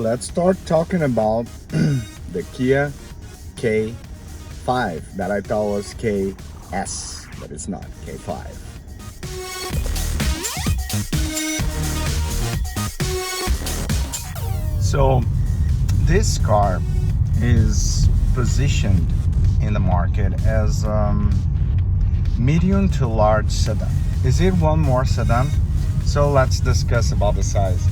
let's start talking about the Kia K5 that I thought was KS, but it's not, K5. So this car is positioned in the market as medium to large sedan. Is it one more sedan? So let's discuss about the size.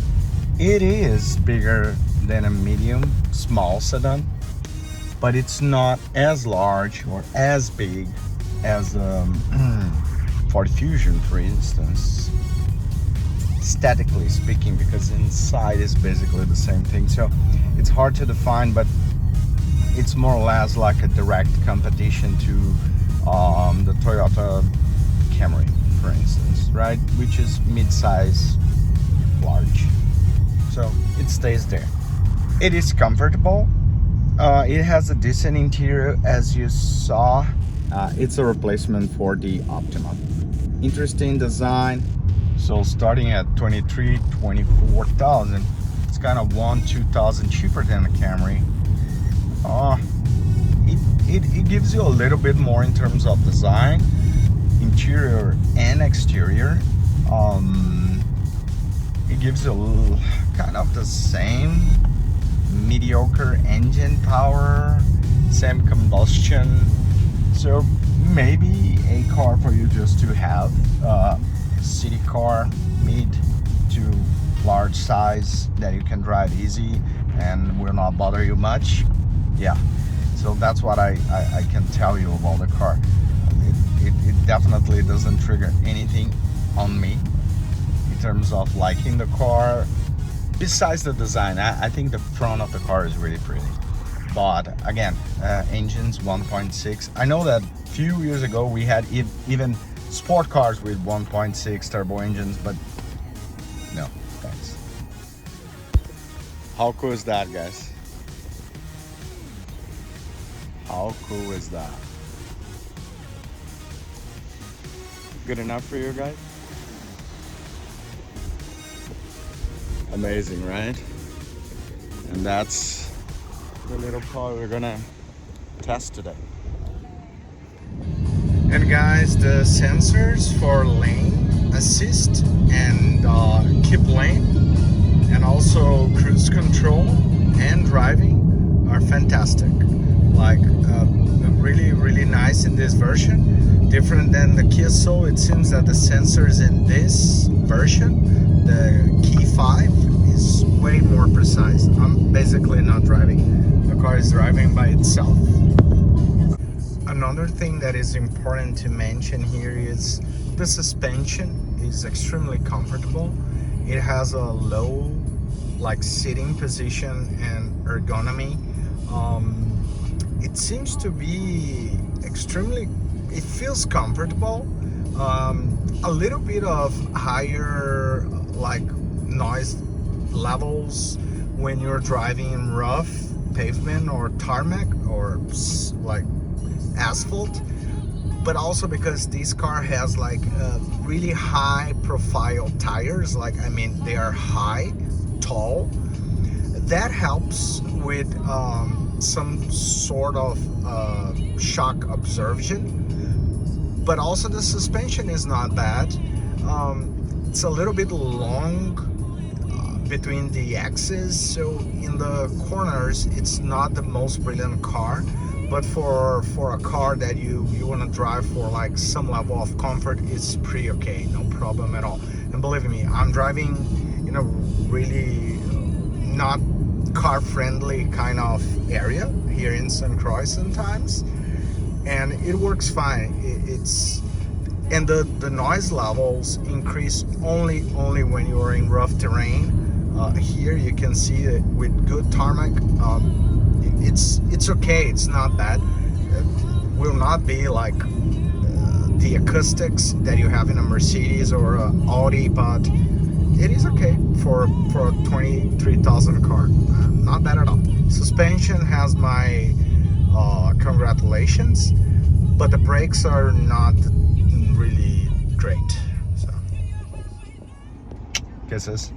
It is bigger than a medium small sedan, but it's not as large or as big as Ford Fusion, for instance, aesthetically speaking, because inside is basically the same thing. So it's hard to define, but it's more or less like a direct competition to the Toyota Camry, for instance, right? Which is mid-size, large. So it stays there. It is comfortable. It has a decent interior, as you saw. It's a replacement for the Optima. Interesting design. So starting at 24,000, it's kind of 2,000 cheaper than the Camry. It gives you a little bit more in terms of design, interior and exterior. It gives you a little, kind of the same mediocre engine power, same combustion. So maybe a car for you just to have, city car, mid to large size that you can drive easy and will not bother you much. Yeah, so that's what I can tell you about the car. It definitely doesn't trigger anything on me in terms of liking the car. Besides the design, I think the front of the car is really pretty. But again, engines 1.6. I know that a few years ago we had even sport cars with 1.6 turbo engines, but no, thanks. How cool is that, guys? How cool is that? Good enough for you guys? Amazing, right? And that's the little car we're gonna test today. And guys, the sensors for lane assist and keep lane, and also cruise control and driving are fantastic. Like really nice in this version. Different than the Kia Soul, it seems that the sensors in this version, the K5, is way more precise. I'm basically not driving. The car is driving by itself. Another thing that is important to mention here is the suspension is extremely comfortable. It has a low sitting position and ergonomy. It seems to be it feels comfortable. A little bit of higher noise levels when you're driving in rough pavement or tarmac or asphalt, but also because this car has really high profile tires. They are high, tall. That helps with some sort of shock absorption, but also the suspension is not bad. It's a little bit long between the axes, so in the corners it's not the most brilliant car, but for a car that you want to drive for some level of comfort, it's pretty okay, no problem at all. And believe me, I'm driving in a really not car friendly kind of area here in St. Croix sometimes, and it works fine. And the noise levels increase only when you're in rough terrain. Here you can see that with good tarmac, it's okay, it's not bad. It will not be the acoustics that you have in a Mercedes or a Audi, but it is okay for a 23,000 car. Not bad at all. Suspension has my congratulations, but the brakes are not really great. So kisses.